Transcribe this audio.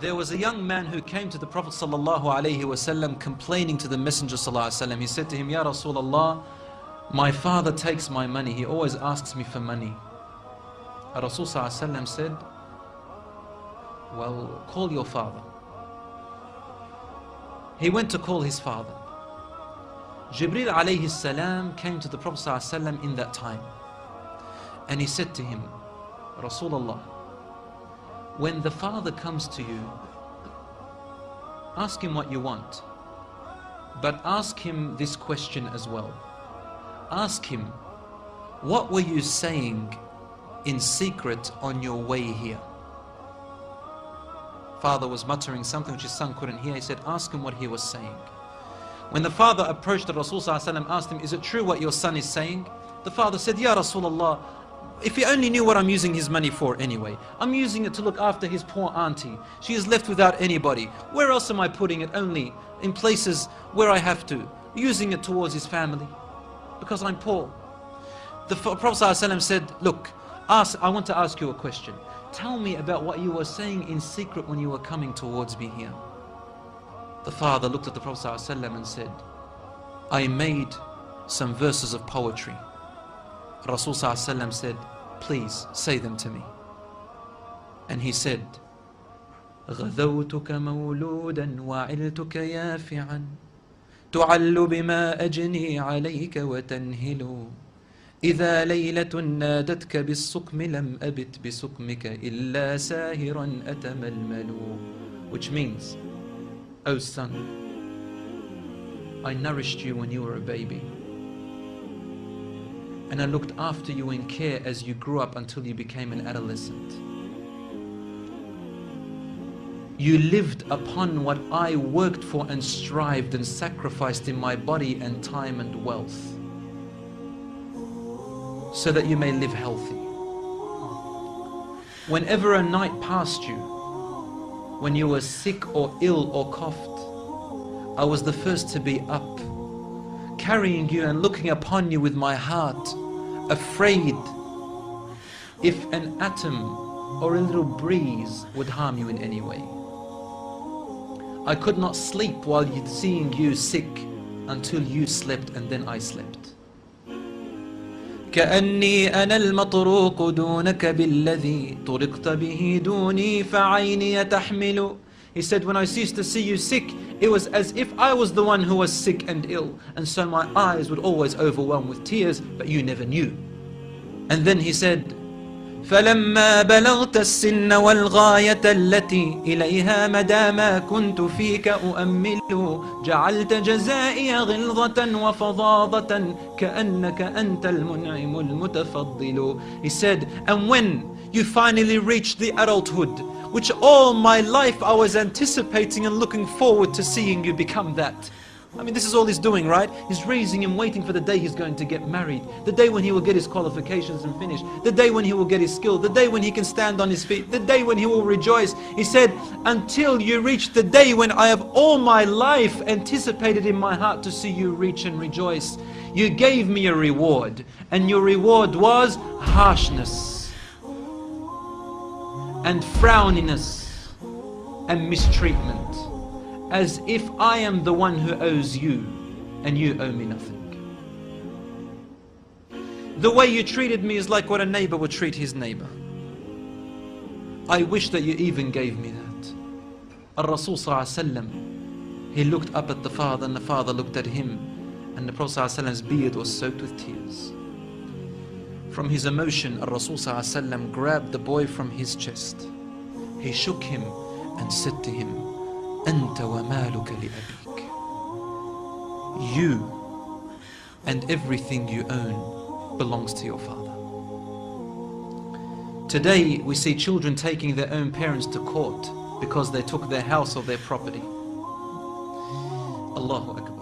There was a young man who came to the Prophet ﷺ complaining to the Messenger ﷺ. He said to him, Ya Rasulullah, my father takes my money. He always asks me for money. Rasul ﷺ said, well, call your father. He went to call his father. Jibreel alayhi salam came to the Prophet ﷺ in that time. And he said to him, Rasulullah, when the father comes to you, ask him what you want. But ask him this question as well. Ask him, what were you saying in secret on your way here? Father was muttering something which his son couldn't hear. He said, ask him what he was saying. When the father approached the Rasul ﷺ, asked him, is it true what your son is saying? The father said, Ya Rasulullah, if he only knew what I'm using his money for anyway. I'm using it to look after his poor auntie. She is left without anybody. Where else am I putting it? Only in places where I have to. Using it towards his family. Because I'm poor. The Prophet ﷺ said, look, I want to ask you a question. Tell me about what you were saying in secret when you were coming towards me here. The father looked at the Prophet ﷺ and said, I made some verses of poetry. Rasul ﷺ said, please say them to me. And he said, غذوتك مولودا وعلتك يافعا تعل بما أجني عليك وتنهل إذا ليلة نادتك بالسقم لم أبت بسقمك إلا ساهرا أتململ. Which means, O son, I nourished you when you were a baby. And I looked after you in care as you grew up until you became an adolescent. You lived upon what I worked for and strived and sacrificed in my body and time and wealth, so that you may live healthy. Whenever a night passed you, when you were sick or ill or coughed, I was the first to be up, carrying you and looking upon you with my heart, afraid if an atom or a little breeze would harm you in any way. I could not sleep while seeing you sick until you slept, and then I slept. كأني أنا المطروق دونك بالذي طرقت به دوني فعيني تحمل. He said, when I ceased to see you sick, it was as if I was the one who was sick and ill, and so my eyes would always overwhelm with tears, but you never knew. And then he said, فلما بلغت السن والغاية التي إليها مدى ما كنت فيك أؤمل جعلت جزائي غلظة وفظاظة كأنك أنت المنعم المتفضل. He said, and when you finally reached the adulthood, which all my life I was anticipating and looking forward to seeing you become that. I mean, this is all he's doing, right? He's raising him, waiting for the day he's going to get married, the day when he will get his qualifications and finish, the day when he will get his skill, the day when he can stand on his feet, the day when he will rejoice. He said, until you reach the day when I have all my life anticipated in my heart to see you reach and rejoice. You gave me a reward, and your reward was harshness and frowniness and mistreatment, as if I am the one who owes you and you owe me nothing. The way you treated me is like what a neighbor would treat his neighbor. I wish that you even gave me that. Al-Rasul ﷺ, he looked up at the father and the father looked at him, and the Prophet ﷺ's beard was soaked with tears. From his emotion, Al-Rasul ﷺ grabbed the boy from his chest. He shook him and said to him, أنت ومالك لأبيك. You and everything you own belongs to your father. Today we see children taking their own parents to court because they took their house or their property. Allahu Akbar.